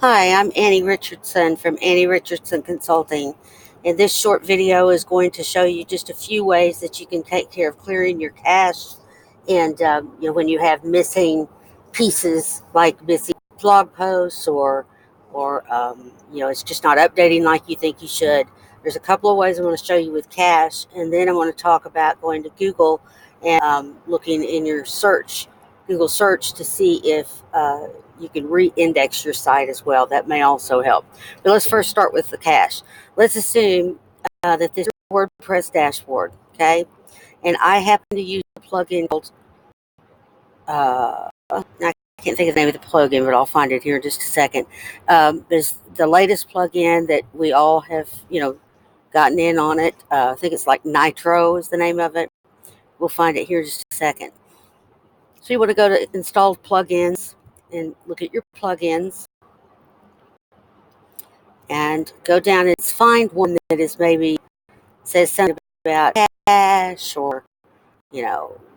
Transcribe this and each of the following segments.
Hi, I'm Annie Richardson from Annie Richardson Consulting, and this short video is going to show you just a few ways that you can take care of clearing your cache. And when you have missing pieces, like missing blog posts, or it's just not updating like you think you should. There's a couple of ways I'm going to show you with cache, and then I want to talk about going to Google and looking in your Google search to see if you can re-index your site as well. That may also help. But let's first start with the cache. Let's assume that this is a WordPress dashboard, okay? And I happen to use a plugin called, I can't think of the name of the plugin, but I'll find it here in just a second. There's the latest plugin that we all have, gotten in on it. I think it's like Nitro is the name of it. We'll find it here in just a second. So you want to go to installed plugins and look at your plugins and go down and find one that is maybe says something about cache or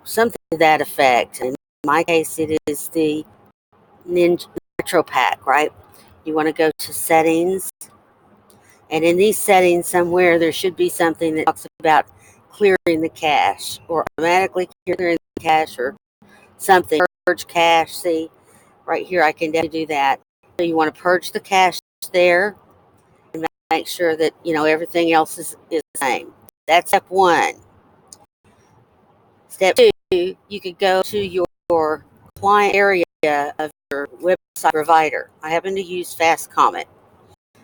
something to that effect. In my case, it is the Nitro Pack, right? You want to go to settings, and in these settings somewhere there should be something that talks about clearing the cache or automatically clearing the cache or something. Purge cache. See right here, I can definitely do that. So you want to purge the cache there and make sure that everything else is the same. That's step one. Step two, you could go to your client area of your website provider. I happen to use FastComet. It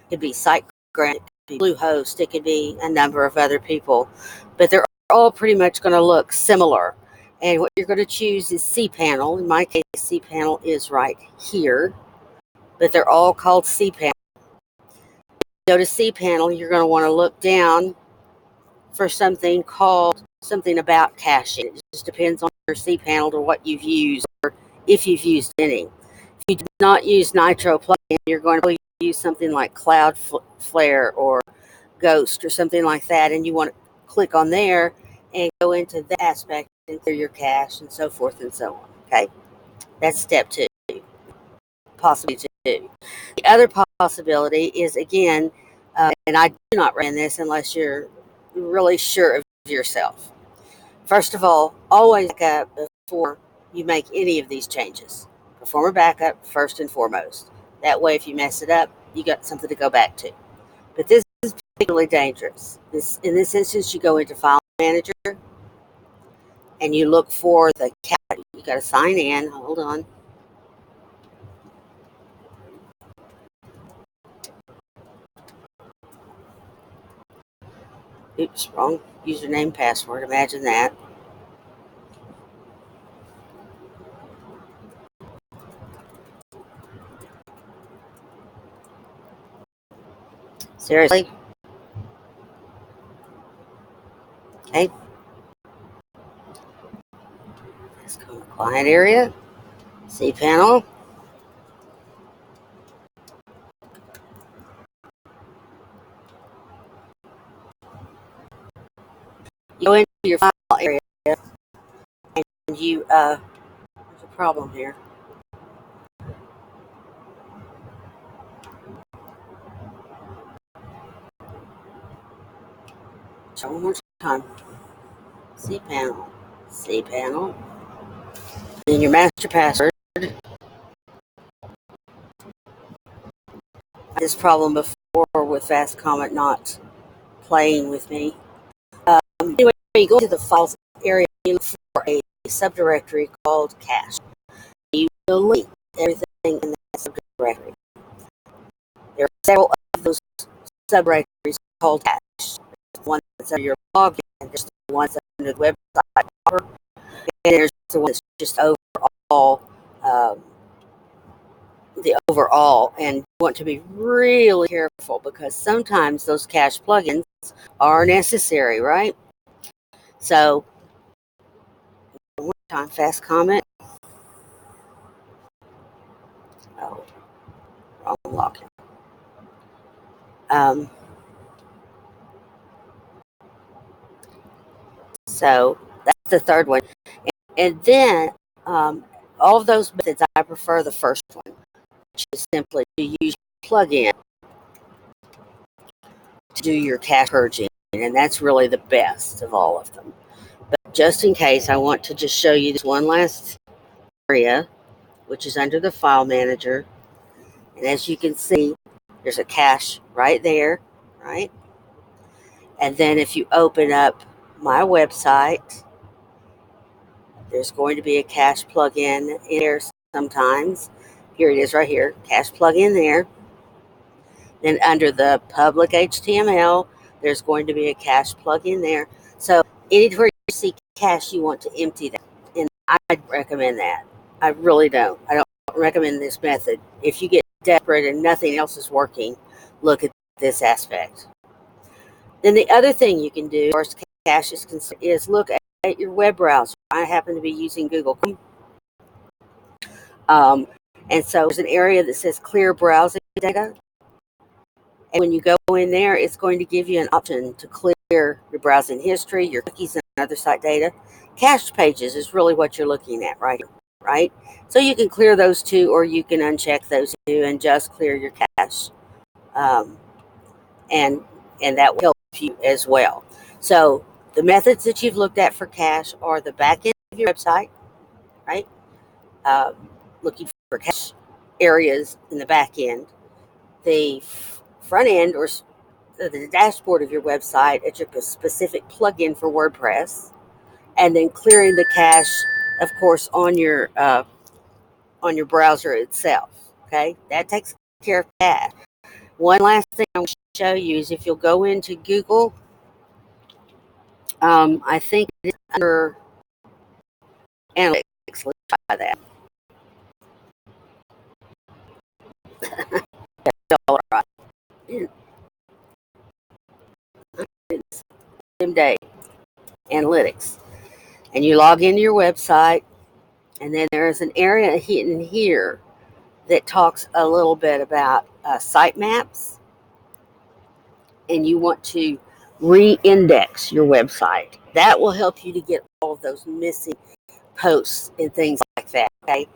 could be SiteGround, it could be Bluehost, it could be a number of other people, but they're all pretty much going to look similar. And what you're going to choose is cPanel. In my case, cPanel is right here, but they're all called cPanel. Go to cPanel, you're going to want to look down for something called something about caching. It just depends on your cPanel or what you've used, or if you've used any. If you do not use Nitro plugin, you're going to use something like Cloudflare or Ghost or something like that, and you want to click on there and go into that aspect and clear your cache and so forth and so on. Okay, that's step two. Possibility two. The other possibility is, again, and I do not run this unless you're really sure of yourself. First of all, always back up before you make any of these changes. Perform a backup first and foremost. That way, if you mess it up, you got something to go back to. But this is particularly dangerous. In this instance, you go into File Manager and you look for the cache. You got to sign in. Hold on. Oops, wrong username, password. Imagine that. Seriously? Okay. Let's go to client area, cPanel. You go into your file area and you, there's a problem here. So one more time. cPanel. Then your master password. This problem before with FastComet not playing with me. Anyway, you go to the files area and look for a subdirectory called cache. You will link everything in that subdirectory. There are several of those subdirectories called cache. There's one that's under your blog, and there's the one that's under the website, and there's the one that's just overall. The overall, and you want to be really careful because sometimes those cache plugins are necessary, right? So, one more time, FastComet. Oh, wrong login. So that's the third one, and then all of those methods, I prefer the first one, which is simply to use plugin to do your cache purging, and that's really the best of all of them. But just in case, I want to just show you this one last area, which is under the file manager. And as you can see, there's a cache right there, right? And then if you open up my website, there's going to be a cache plugin in there sometimes. Here it is right here, cache plugin there. Then under the public HTML, there's going to be a cache plugin there. So anywhere you see cache, you want to empty that. And I'd recommend that. I really don't. I don't recommend this method. If you get desperate and nothing else is working, look at this aspect. Then the other thing you can do, as far as cache is concerned, is look at your web browser. I happen to be using Google Chrome. And so there's an area that says clear browsing data. And when you go in there, it's going to give you an option to clear your browsing history, your cookies, and other site data. Cached pages is really what you're looking at right here, right? So you can clear those two, or you can uncheck those two and just clear your cache. And that will help you as well. So the methods that you've looked at for cache are the back end of your website, right? Looking for cache areas in the back end. The front end, or the dashboard of your website at your specific plugin for WordPress, and then clearing the cache, of course, on your browser itself. Okay, that takes care of that. One last thing I want to show you is if you'll go into Google, I think it's under analytics. Let's try that. All right. Same day, analytics, and you log into your website, and then there is an area hidden here that talks a little bit about sitemaps, and you want to reindex your website. That will help you to get all of those missing posts and things like that. Okay,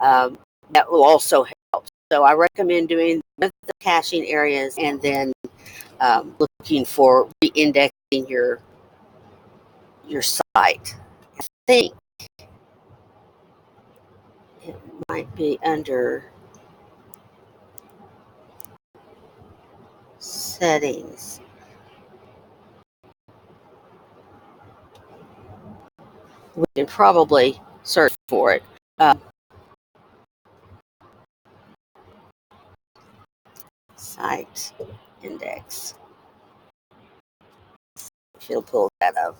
that will also help. So I recommend doing the caching areas, and then looking for reindexing your site. I think it might be under settings. We can probably search for it. Site index. If you'll pull that up.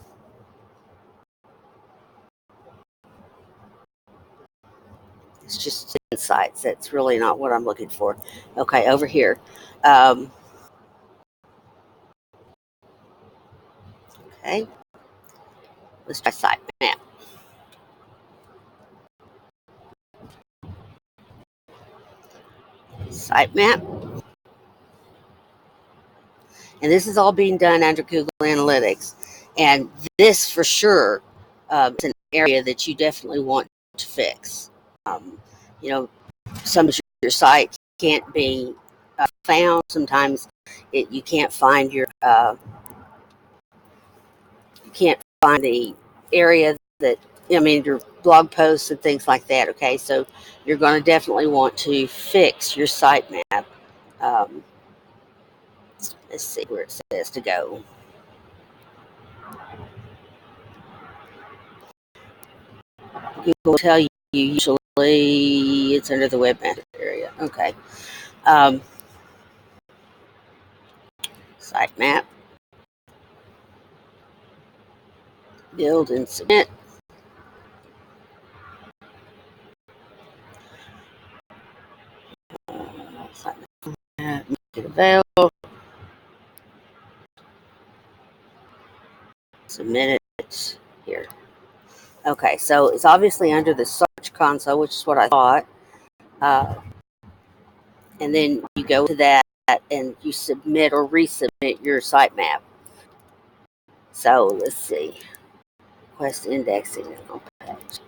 It's just insights. That's really not what I'm looking for. Okay, over here. Okay. Let's try sitemap. Sitemap. And this is all being done under Google Analytics. And this for sure is an area that you definitely want to fix. You know, some of your site can't be found. Sometimes you can't find your the area that, your blog posts and things like that. Okay, so you're going to definitely want to fix your sitemap. Let's see where it says to go. Google will tell you usually it's under the webmaster area. Okay. Sitemap. Build and submit. Make it available. Submit it here. Okay, so it's obviously under the search console, which is what I thought. And then you go to that and you submit or resubmit your sitemap. So let's see. Request indexing on page.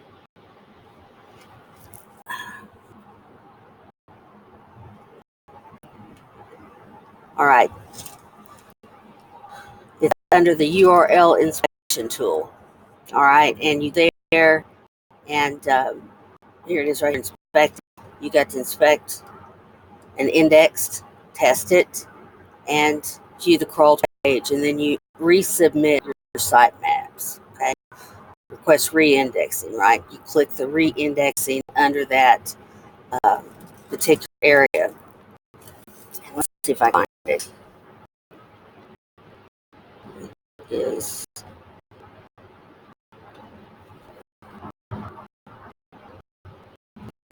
All right. It's under the URL inspection tool. All right. And you there, and here it is right here, inspect. You got to inspect and indexed, test it, and view the crawl page. And then you resubmit your sitemaps. Okay. Request reindexing, right? You click the reindexing under that particular area. Let's see if I can find it. Is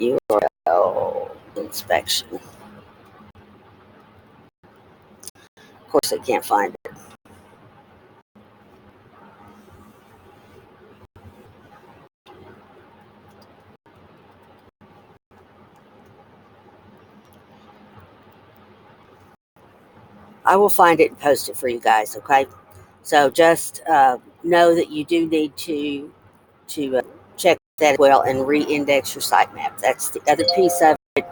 URL inspection. Of course, I can't find it. I will find it and post it for you guys, okay? So just know that you do need to check that as well and re-index your sitemap. That's the other piece of it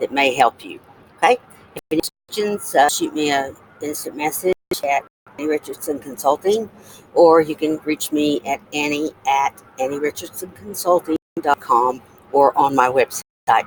that may help you, okay? If you have any questions, shoot me an instant message at Annie Richardson Consulting, or you can reach me at Annie@AnnieRichardsonConsulting.com or on my website.